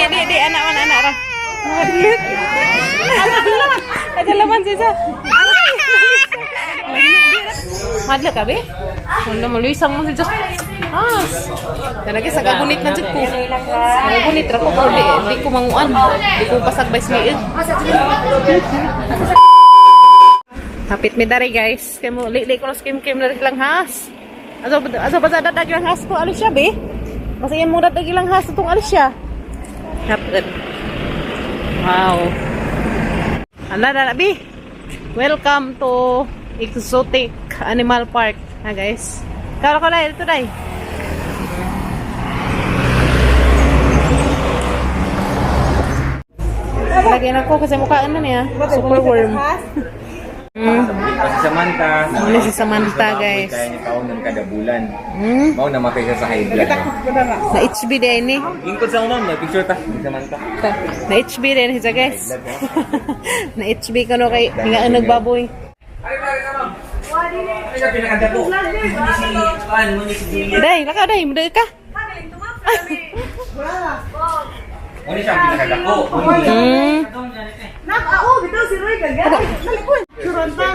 Di anak ra. Hadlek. Ada laman sisa. Hadlek ka be? Wala mo luisang mo sisa. Talaga sa kagunit na jud ko. Kagunit ra ko di ko manguan. Di ko pasagbay sliig. Hapit mi dari guys. Kay mo li ko skim dari lang has. Aso ba dadag lang has ko alis siya be? Kasi yan mo dadag lang has itong alis siya. Hapit. Wow. Ala bi. Welcome to Exotic Animal Park. Ha guys. Kala ko dai, ito dai. Lagyan ako kasi mukhaan na niya. Super worm. Si Samantha. Ini si Samantha guys. Kaya niya kaunan kada bulan. Mau na mapay sa high blood. Na HB din ini. Ingkod sa umam, may picture ta. Si Samantha. Na HB din siya guys. Na HB ko no kay nga nagbaboy. Day, laka day, muda ka. Ano siya ang pinakadako? Ako, bitaw si Roy kaga. Nalikon. Suronta.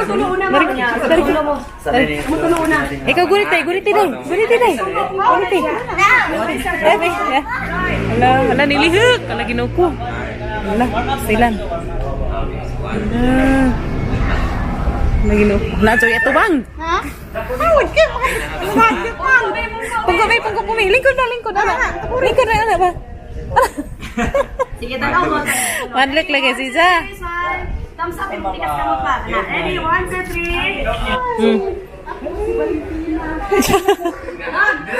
Matuluon na mo niya. Matuluon na. Ikaw gulit day. Gulit day. Wala nilihik. Wala ginuko. Wala, silan. Wala ginuko. Wala, sorry, ito bang? Ha? Awad ka. Awad ka. Pungko pumi. Lingkod na. Lingkod na ba? Sige, tanaw mo. Madlek lagi siya. Thumbs up. Tikas ka mo pa. Ready? 1, 2, 3.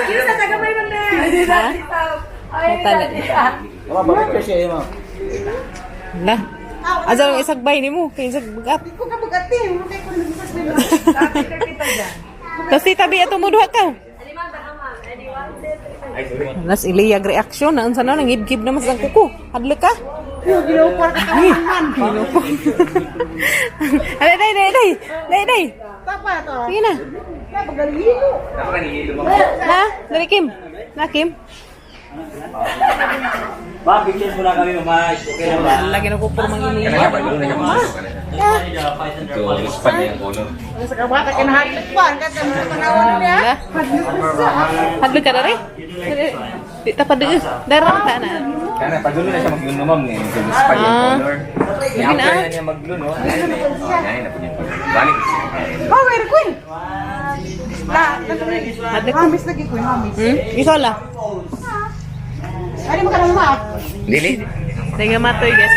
Yun sa tagamay ng net. Tala. Bakit ka siya mo? Wala. Asa ang isagbay ni mo? Kaya isagbag. Ko ka bagati. Mukay ko nagbukas na yun. Dati kita dyan. Kasi tabi ato mo duha ka. Ready? 1, 2, 3. Ay, sorry. Nas iliyag reaksyon na unsa na ngibgib na mas ang kuko. Hadlek ka. Ginupar ka kaman. Day. Tapa to. Sige na. Pagaligo. Nakanihilo mo. Ha? Dali Kim. Na Kim. Ba, picture mo na kami mamay. Okay na ba? Lagi na ko por mangini. Kaya pa doon na kami. Ito, ispan niya ang kono. Sa kabata kinahagpan ka sa panawan niya. Hadlek ka dali. Di ta pa deus. Darang ta na. Kana pag doon na siya magluno ma'am ni. Ispan niya ang color. Yung na niya magluno. Ay, na po niya. Balik. Oh, wait, Queen. Hadlek ko. Hamis lagi Queen, hamis. Ikaw la. Ano mo ka nang ma? Dili. Dengan matoy guys.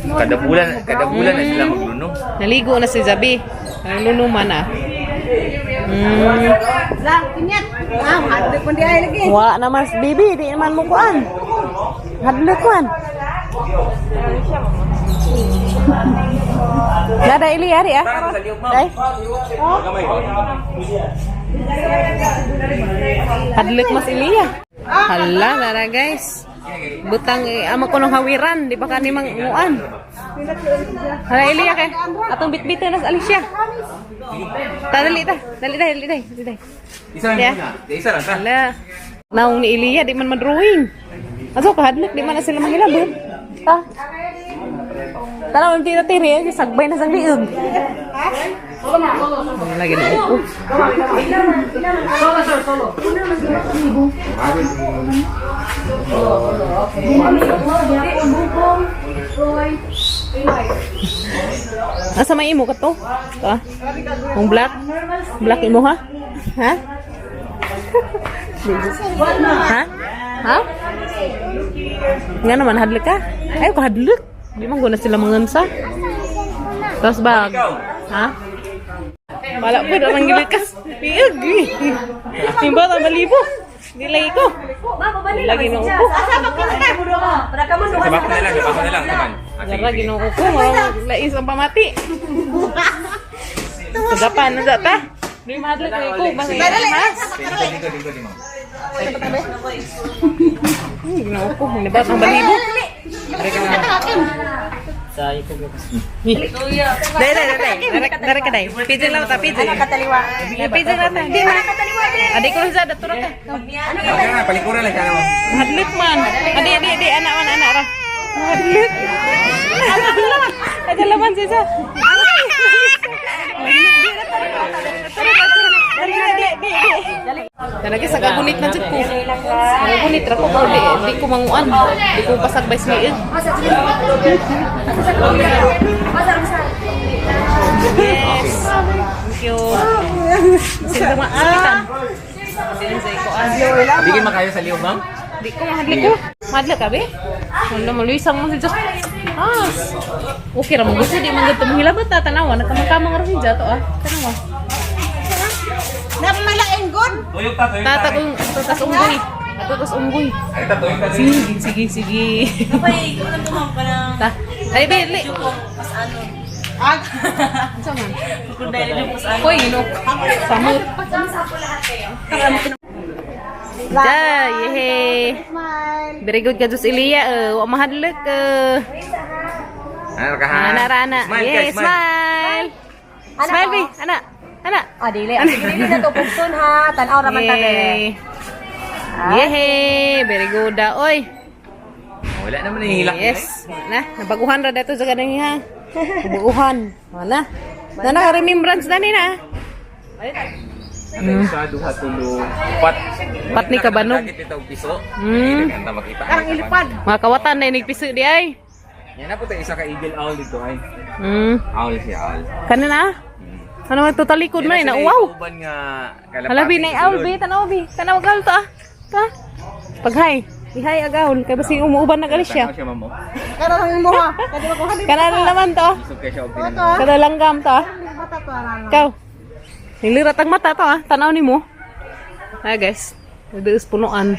Kada bulan na sila magluno. Naligo na si Zabi. Naluluno man ah. Lang, kinyat. Hadlek mo di ay lagi. Wa na mas bibi, di naman mo kuan. Hadlek kuan. Nada ili ari ah. Dai. Hadlek mas Ilia. Hala nara guys. Butang ama ko nang hawiran, di ba kani manguan. Hala Ilia kay. Atong bitbitan nas Alicia. Dali. Isa lang muna. Isa lang ta. Hala. Naong ni Ilia di man madrawing. Aso ka hadlek di man na sila manghilabot. Ta. Tara unti na tiri, sagbay na sang liig. Lagi na upo. Asa may imo ka to? Ha? Ang black? Black imo ha? Ha? Ha? Nga naman hadlek ka? Ay ko hadlek. Di man guna sila mangansa. Tapos bag. Ha? Wala po daw nang gilikas. Iig. Timba ta balibo. Di lagi ko. Lagi nang upo. Asa pa kinatay mo do mo? Para ka mo do. Sabak na lang naman. Lagi nang upo. Lais ang pamati. Sagapan na data. Di madlek ko. Basta mas. Dito di ma'am. Ginaupo. Nibat ang balibo. Sa ito ko. Dari ka day. Pidgin lang ta, pidgin. Kataliwa. Pidgin lang ta. Di man. Adi ko sa datura ka. Kaya palikuran lang siya naman. Hadlit man. Adi, anak ra. Hadlit. Ada laman sisa. Lagi sa kagunit na jud ko. Kagunit ra ko di ko manguan. Di ko pasagbay sliid. Yes. Thank you. Sino ma apitan? Sino sa iko Bigyan makayo sa liog, ma'am? Di ko mahadli ko. Mahadli ka be? Wala maluisang mo si Diyos. Okay ra mo gusto di man gito mahilabat ta tanawa nagkamang ra si Jato Tanawa. Napamalain good. Tuyok ta, tuyok ta. Tatas unggoy. Tatas unggoy. Ay, ta, tuyok ta. Sige. Kapay, ikaw lang tumang pa na. Ta. Ay be, Mas ano. Unsa man? Kung dahil yung mas ano. Koy ino. Samot. Yehe. Very good ka Diyos Ilia. Wa mahadlek. Ano ka ha? Ana. Smile, Yes, guys, smile. Smile be, anak. Dili. Dili na to pugson ha. Tanaw raman ta be. Yehe. Very good oy. Wala naman yung hilak. Yes. Nabaguhan ra dato sa kanang ha. Nabaguhan. Wala. Na naka-remembrance na ni na. Ano yung sa duha tulo, upat. Pat ni kabanog. Nakakit ito piso. Hmm. Kanta makita. Karang ilipad. Mga kawatan na inigpiso di ay. Yan na po tayo isa ka eagle owl dito ay. Owl siya, owl. Kanina? Ano man to talikod man na wow. Uban nga kalapati. Halabi na owl be, tanaw be. Tanaw gal to ah. Ta. Paghay. Ihay agaul kay basi umuuban na gali siya. Tanaw siya, mamo. Karang mo ha. Kadi ba ko halip. Kanala naman to. Isog kayo siya og tinanong. Kada langgam to. Mata to arang. Ikaw. Nilirat ang mata to ah. Tanaw nimo. Guys. Deus punuan.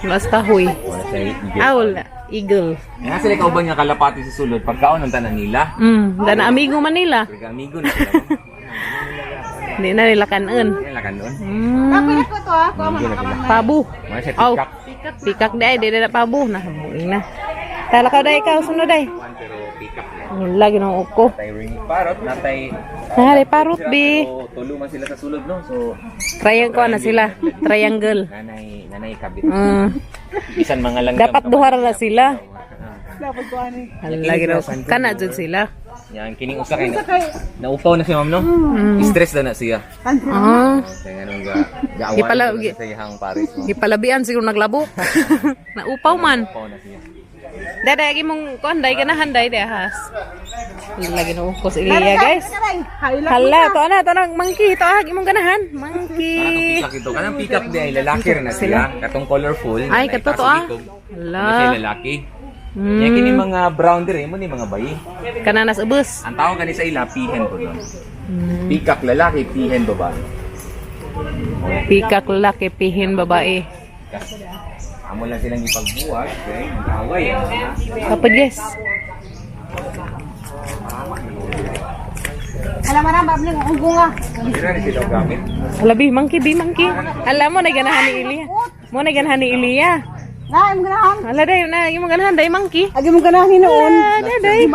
Mas kahoy. Wala siya eagle. Owl. Eagle. Yan sila kauban nga kalapati sa sulod. Pagkaon ng tanan nila. Dana amigo Manila. Kaya amigo na sila. Hindi na nila kanon. Yan lang doon. Kapalit ko to ha. Kuha Amigo na sila. Pabu. Wala siya Aw. tikak. Pikak day, di na pabu na. Buing na. Kala ka day ikaw sunod day. Pero tikak na. Lagi ng uko. Natay ring parrot, natay... Nari parot bi. So, tulo man sila sa sulod, no? So, Triangle na sila. Triangle. nanay kabit. Bisan mga langgam. Dapat duhara na sila. Dapat ko ani. Lagi na kana jud sila. Yan, kining usa kay naupaw na si ma'am, no? Stress na siya. Kaya nga nung Gipala- gaawan sa iyang paris, no? Gipalabian siguro naglabok. Naupaw man. Naupaw na siya. Dada agi mong kuanday ganahan day has. Lagi na uko sa Ilia guys. Hala, to na monkey to agi mong ganahan. Monkey. Kanang ito, kanang pick up di ay lalaki rin na siya. Katong colorful. Ay, kato to ah. Hala. Hala. Siya lalaki. Yan kini mga brown dire mo ni mga bayi. Kananas ubus. Ang tawag kani sa ila pihen po doon. Peacock lalaki, pihen babae. Pikak lalaki pihin babae. Amo lang silang ipagbuwag, okay? Nag-away. Kapag yes. Alam mo na babling ugo nga. Sira ni sila gamit. Alabi, monkey, monkey. Alam mo, naganahan ni Ilia. Mo naganahan ni Ilia. Na, im ganahan. Ala day, na yung ganahan day monkey. Agi mo ganahan noon. Day.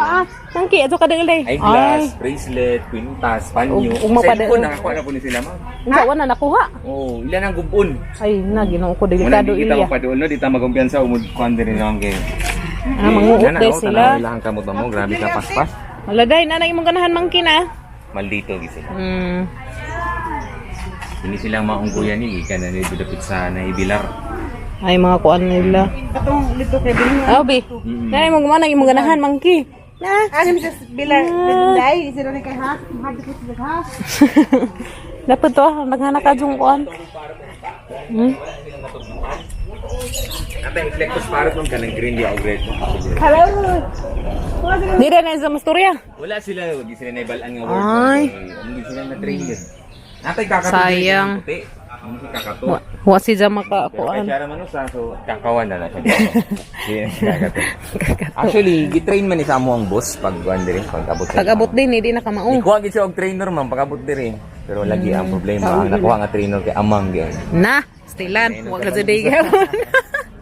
Monkey, ato ka day. Eyeglass, bracelet, kwintas, panyo. Ug mapada- Cellphone, nakakuha na po ni sila, ma'am. Unsa wa na nakuha? Oh, ilan ang gubon. Ay, na ginoo ko Muna delikado di kita Ilia. mapadoon, no? Di ta magumpiyansa, umudkuhan din lang kay. Manguot day sila. Ilang kamot mo, grabe ka paspas. Ala day, na imong ganahan monkey na. Maldito gisila. Hmm. Hindi silang maungguyan ni Ika na nilipit sa naibilar. Ay mga kuan nila. Katong dito kay Biling. Abi. Na imong ganahan imong ganahan monkey. Na. Ani mo just bilang dai, sino ni kay ha? Mahadi ko sila ha. Dapat to, naghana ka jung kuan. Ate, reflectors parot nung kanang green di outbreak. Hello. Di na sa masturya. Wala sila, di sila naibalaan nga Ay. Hindi sila na-train din. Ate, kakato. Sayang. Hindi si kakato. Wa si Jama ka Pero kay kuan. Shara Manusa, so kakawan na siya. Hindi kakato. Actually, gitrain man ni sa amo ang boss pag guan diri pag-abot. Pag-abot din, hindi na kamao. Ikuha gid siya og trainer man pag-abot diri. Pero lagi ang problema ang nakuha nga trainer kay amang gyud. Na, stilan, wa ka jud gawon.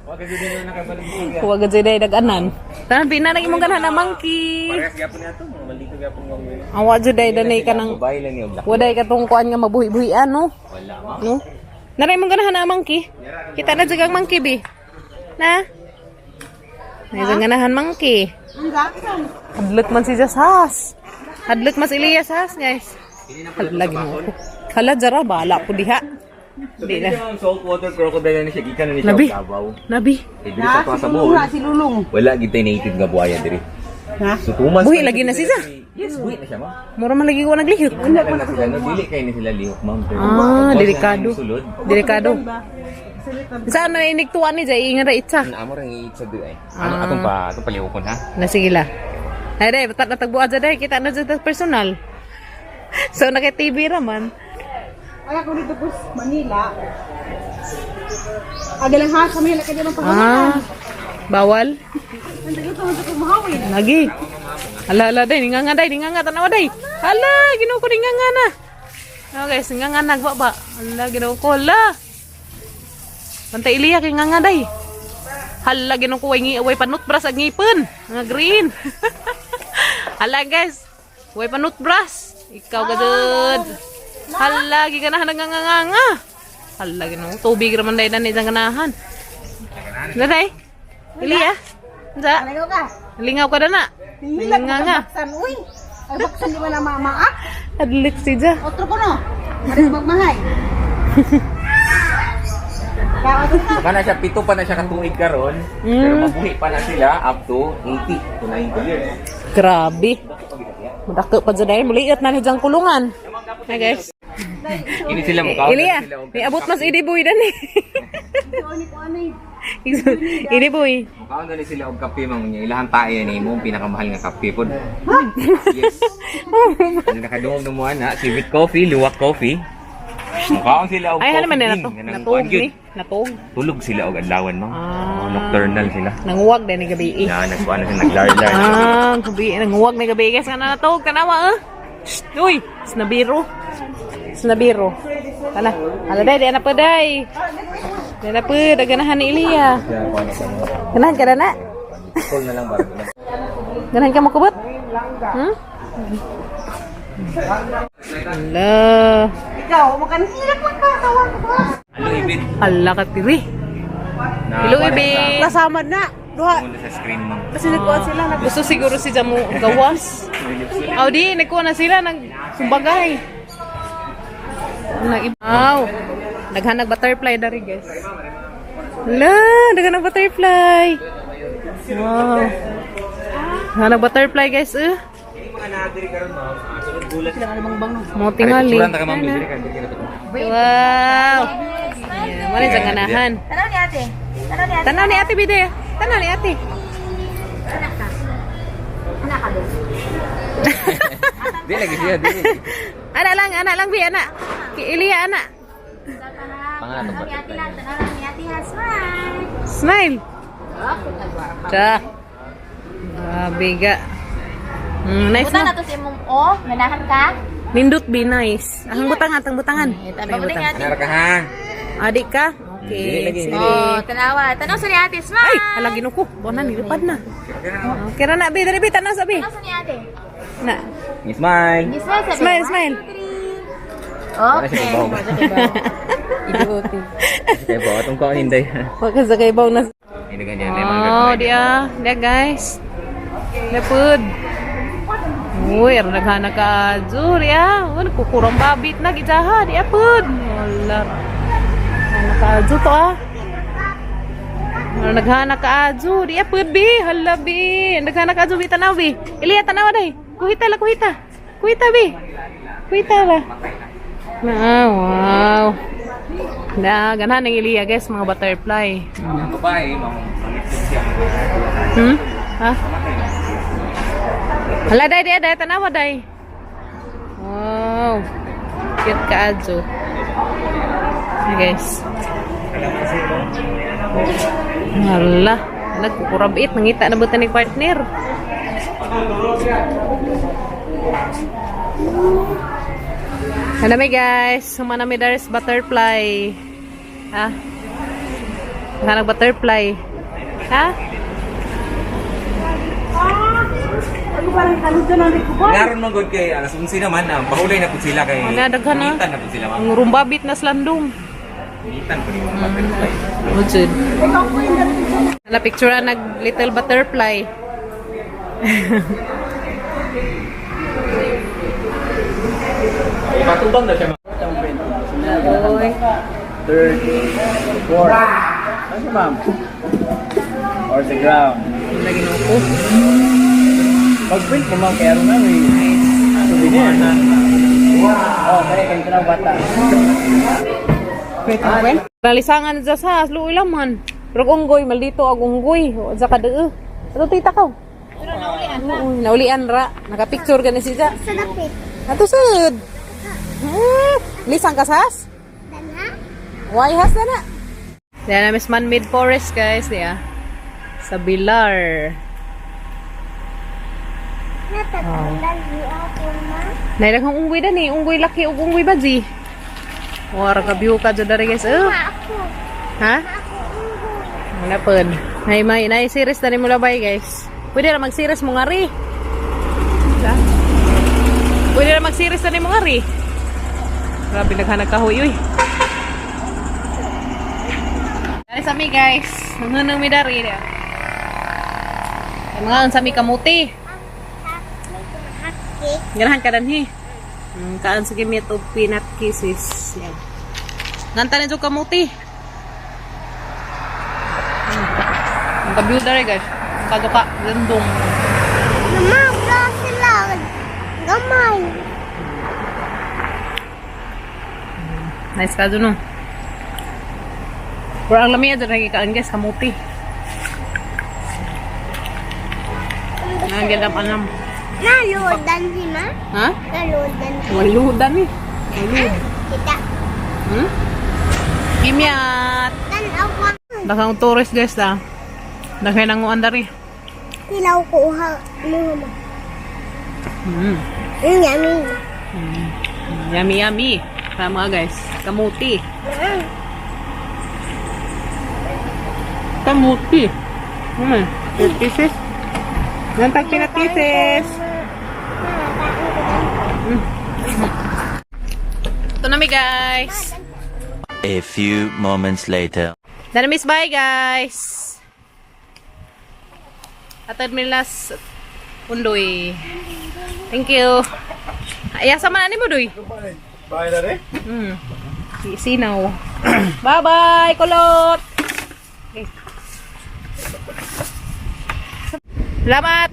Wag Huwag ka dyan daganan. Tanan, pinanag imong ganahan na monkey. Parehas gyapon nato, mga malito gyapon nga mo. Awa dyan danay ka ng... Babae lang yung black. Waday ka tong kuan nga mabuhi-buhian, no? Wala ma. No? Naray mong ganahan na monkey? Kita na dyan monkey, bi? Na? May dyan ganahan monkey. Ang gakon. Hadlot man si Jasas. Hadlot mas Elias has, guys. Hadlag mo ko. Hala, jara, bala po diha. Di na. Yung saltwater crocodile na siya, gikan na ni siya Nabi. Davao. Nabi. Eh, diri sa tuwa sa buhol. Si Lulong. Wala gitay native nga buhaya diri. Ha? So, 2 months. Buhi pa lagi na siya siya. diri. Yes, buhi na siya, ma'am. Mura man lagi ko naglihok. Wala na sila, no? Dili kayo na sila lihok, ma'am. Pero, Ah, once delikado. na sulod, Delikado. Saan na inigtuan ni Jay? Ingan ra itsa. ang amo rin iitsa doon ay. Ano, atong palihokon, ha? Na sige la. Ay, day, batat natagbuan dyan, day. Kita na dyan personal. So, naka-TV raman. Ay, ako dito po sa Manila. Agalang ha, sa Manila ka din ang pagmamahal. Ah, bawal. Ang dito mo sa mahawin. Lagi. Ala, day. Ninganga, day. Ninganga, tanawa, day. Hala, ginawa ko ninganga na. Oh, guys, ninganga, nagbaba. Hala, ginawa ko. Hala. Bantay iliya, kay nganga, day. Hala, ginawa ko. Way panutbras ag ngipon. Nga green. Hala, guys. Way panutbras. Ikaw gadud. Hala, giganahan ng nganga. Hala, ginawa. Tubig raman, day, na nidang ganahan. Day. Iliya. Sa. Ano ka? Lingaw ka na na. Hilag mo Nganga. baksan. Uy, ay baksan di ba na mamaak? Adlik si Ja. Otro ko no. Maris magmahay. Kaot na. Baka na siya, 7 pa na siya katuig karon. Pero mabuhi pa na sila up to 80 to 90 years. Grabe. Madako pa dyan muliit na nijang kulungan. Hi guys. Ini sila mukha. Iliya, may abot mas idiboy dan eh. Ano ko ano eh. Idiboy. Mukha na sila og kape mang niya. Ilahan tayo ni mo pinakamahal nga kape pod. Yes. Ano nakadungog na mo ana, Civet Coffee, Luwak Coffee. Mukha sila og Ay, coffee ano man na bean, nato? nga nang Natog kuwan yun. ni. Natog. Tulog sila og adlawan mo. Ah. Nocturnal sila. Nanguwag din ni gabi eh. Na nagkuha na sila naglar-lar. Ah, gabi. Nanguwag ni gabi guys. Nga natog. Kanawa ah. Shh. Uy, snabiro. Snabiro. Ala. Ala day, di na pa day. Di na pa. Daganahan ni Iliya. Ganahan ka na na. Call na lang ba? Ganahan ka makubot? Hmm? Ala. Ikaw, makan hilag magkakawan ko. Ano ibig? Ala ka tiri. Hello, Ibe. Kasama na. Duha. Muna sa screen mo. Kasi nagkuhan sila. Gusto siguro si Jamu gawas. Aw di, nagkuhan na sila. Nagsumbagay. Wow. Naghanag butterfly dari guys. Hala, naghanag butterfly. Wow. Naghanag butterfly guys. Mga nadiri karon mo. Sunod gulat. Mo tingali. Suranta ka ma'am diri ka. Wow. Yeah, mali sa ganahan. Tanaw ni ate. Tanaw ni ate. Tanaw ni ate bide. Tanaw ni ate. Anak ka. Anak ka doon. Di lagi siya, di. Anak lang bi anak. Ki Iliya anak. Pangalan ba? Tanaw ni ate ha. Smile. Smile. Dah. Biga. Nice Butan na. na to si imong o, ganahan ka? Nindot be nice. Ahang butangan. Mabuti nga ate. Anak ka ha. Adik ka? Dili Okay. lagi. Sige. Oh, tanawa. Tanaw sa ni ate, Ay, smile. halagin ko. Bona nilipad na. Okay ra na be, dali be tanaw sabi. Tanaw sa ni ate. Na. Smile. Smile sabi. Smile, 1, smile. 2, 3. Para siya Okay. kibaw. Iduti. Kaya ba atong kaon hinday. Wag ka sa kaybaw na. Ini ganyan Oh, dia guys. Lepud. Uy, ar naghana ka Azur ya. Wala kukurang babit na gijaha di apud. Wala. Naghana ka Azur to ah. Naghana ka Azur di apud bi. Hala bi. Naghana ka Azur bi tanaw bi. Iliya tanaw day. Kuhita la kuhita. Kuhita bi. Kuhita la. Wow. Na ganahan ng Iliya guys mga butterfly. Ang babae, siya. Ha? Hala, day, tanawa, day. Wow. Cute ka, Adzo. Okay, guys. Hala. Nagkukurabit. Nangita na ba ni partner? Hanami, guys. Sumanami, there's butterfly. Ha? Hanag butterfly. Ha? Ano parang kalit doon ang rikupan? Ngaron mo good kay alas 11 naman na bahulay na pud sila kay. Wala, daghan na. Ngitan na pud sila ma'am. Ang rumbabit na slandong. Ngitan pud yung butterfly. Utsud. Ikaw po yung dati. Ala picture nag little butterfly. Patubang na siya. Oy. Third, fourth. Ano ma'am? Or the ground. Lagi na ako. Pag-print mo ma'am, kaya rin namin. Souvenir. Oh, kaya kayo ito ng bata. Wait, wait. Ralisangan sa sas, luoy laman. Pero unggoy, maldito ag unggoy. O, sa kadee. Ano tita ko? Naulian ra. Nakapicture ka na siya. Salapit. Ato sud. Lisang ka sas? Dana? Why has na? Yan na Miss Man-made forest guys, diya. Sa Bilar. Natatandaan niyo ako na. Nailaghang unggoy dan eh. Unggoy laki ug unggoy badji. Wara ka view ka jud dari guys. Ako. Ha? Ako unggoy. Wala pun. Nay series tani mo labay guys. Pwede na mag-series mo ngari. Diba? Pwede na mag-series tani mo ngari. Grabe naghanag kahoy uy. Dari sa mi guys. Ngunung mi dari dia. Mga sa mi kamuti. Haki. Ganahan ka danhi. Kaan sige mi to peanut kisses. Yan. Nganta na jud kamuti. Ang kabiyo dari guys. Kaduka, gandong. Mama, wala sila. Gamay. Nice ka dun, no? Pero ang lamia dun nagikaan guys, kamuti. Nagandam anam. Naludan sila. Ha? Naludan. Waludan eh. Walud. Kita. Hmm? Kimyat. Tanawa. Dakang tourist guys da. Dakay nanguan dari. Ilaw ko ha. Yummy. Yummy yummy. Tama guys. Kamuti. Kamuti. Pieces. Yan tag peanut pieces. Ito na mi guys. A few moments later. Dana miss bye guys. Atad mi last undoy. Thank you. Aya sama na ni mo doy. Bye na rin. Sinaw. Bye bye kulot. Okay. Salamat.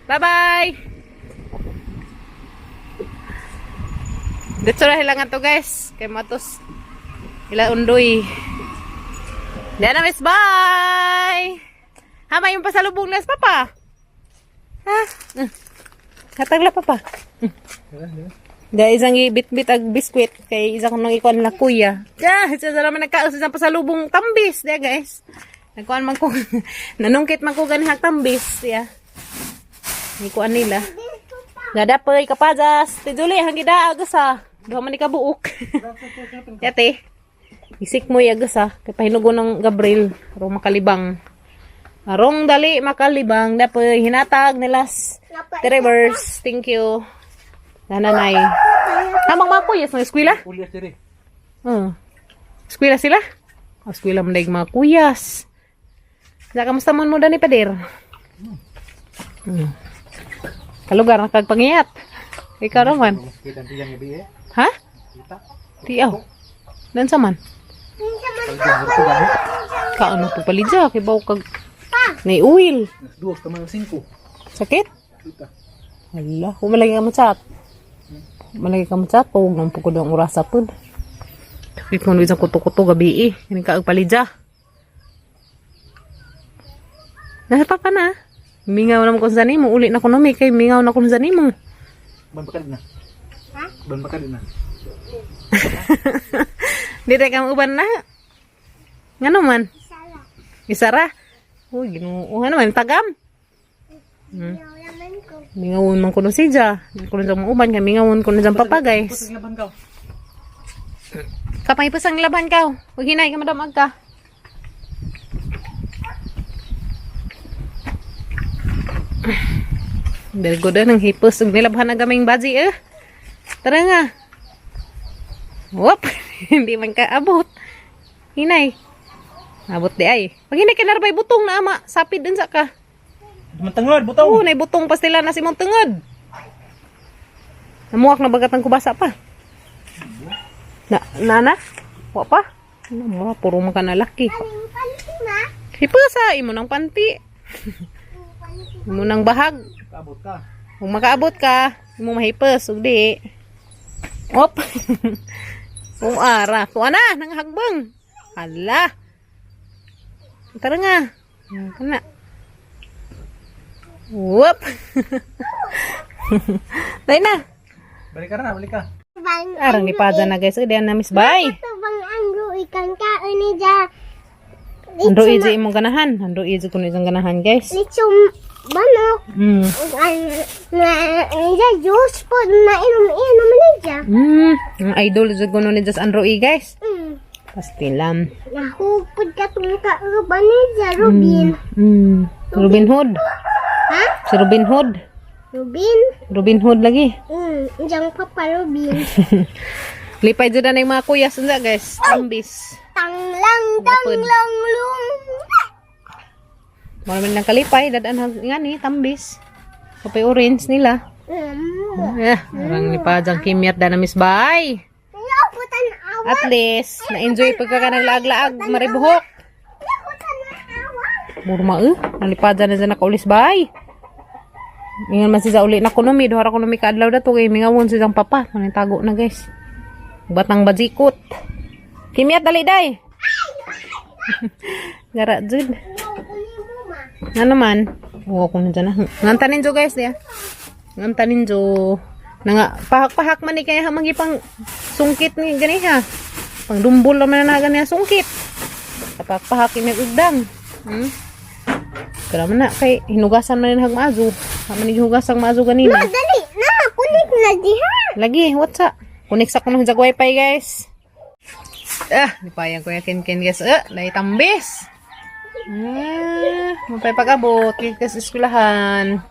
Bye bye. Dito na hilangan to guys. Kay matos. Ila undoy. Diyan na miss bye. Hama yung pasalubong nas papa. Ha? Katagla papa. Guys, ang ibit-bit ag biskwit kay isa ko nang ikuan la kuya. Sa naman nagkaos sa pasalubong tambis, dia guys. Nagkuan man ko nanungkit man ko ganihang tambis, ya. Ikuan nila. Gadapoy kapajas, tijuli hang gidaag sa. Duha man ni kabuok. Yate. Isik mo yagas kay pahinugo ng Gabriel arong makalibang. Arong dali makalibang dapoy hinatag nilas. Reverse. Thank you. Nanay. Tamang mga kuyas ng eskwela? Kulias diri. Eskwela sila? Eskwela mo daig mga kuyas. Sa kamusta mo dani pader? Kalugar na kagpangiyat. Ikaw naman. Kita tiyang gabi eh. Ha? Tiyaw. Dan sa man? Kaano po palidya? Kay baw kag... May uwil. Duwas ka man 5. Sakit? Hala. Humalagi ka matsat. Malagi ka matsat. Huwag nang pukod ang urasa po. Sakit mo isang kuto-kuto gabi eh. Hindi ka agpalidya. Nasa papa na. Mingaw na mo kung saan mo. Uli na ko na may. Kay mingaw na kung saan mo. Ban baka din na. Ha? Ban baka din na. Di tayo kang uban na. Nga naman? Isara. Uy, ginoo. Nga naman, tagam. Mingawon man ko na siya. Kung na dyan uban ka, mingawon ko na dyan papa guys. Laban ka. Kapay pasang laban ka. Huwag hinay ka madamag ka. Very good nang hipos. Nilabhan na gaming baji Tara nga. Wop. Hindi man ka abot. Hinay. Abot di ay. Pag hinay ka narbay butong na ama. Sapid din sa ka. Matangod, butong. Oo, nay butong pa sila na si mong tungod. Namuwak na bagat ang kubasa pa. Nana? Wa pa? Ano, puro mga kanalaki. Hipasa, imo ng panti. Imo ng bahag. Kaabot ka. Kung makaabot ka, imo mahipas, ugdi. Op. Kung ara. Tuwa na, nanghagbang. Hala. Tara nga. Kana. Whoop. Tayo na. Balik ka na, balik ka. Arang ni Paja na guys. Diyan na Miss Bay. Bang angro ikan ka ini ja. Andro izi imong ganahan. Andro izi kuno isang ganahan guys. Lichum banok. Ja juice po na inom ni ja. Ang idol sa kuno ni Just Andro guys. Pastilam. Nahupod ka tung ka ba ni ja Robin. Robin Hood. Ha? Si Robin Hood. Robin? Robin Hood lagi. Jang Papa Robin. Lipay dyan na yung mga kuya sunda guys. Tambis. Tanglang lung. Marami lang kalipay. Dadaan nga ni tambis. Kapay orange nila. Marang lipa dyan kimyat da na Miss Bay. Naputan awa. At least, na-enjoy pagka ka naglaag-laag. Maribuhok. Naputan awa. Murma nalipa dyan na dyan nakaulis Bay. Ingan man siya uli na kunomi. Duhara kunomi kaadlaw na to. Kaya mingawon siya papa. Manitago na guys. Batang bajikot. Kimyat dali day. Gara jud. Nga naman. Oo, kung nandiyan na. Ngantanin jo guys ya. Ngantanin jo. Nga, pahak-pahak man ni kaya magipang sungkit ni gani ha. Pang dumbol naman na gani sungkit. Pahak-pahak ini udang. Kaya man na kay hinugasan man ni hagmaazo. Haman ni hugasang maazo ganina. Dali na. Kunik na diha. Lagi, what's up? Kunik sa kunong jag wifi guys. Di pa yan kuya kin guys. Naitambis. Mapay pag-abot. Kasi eskulahan.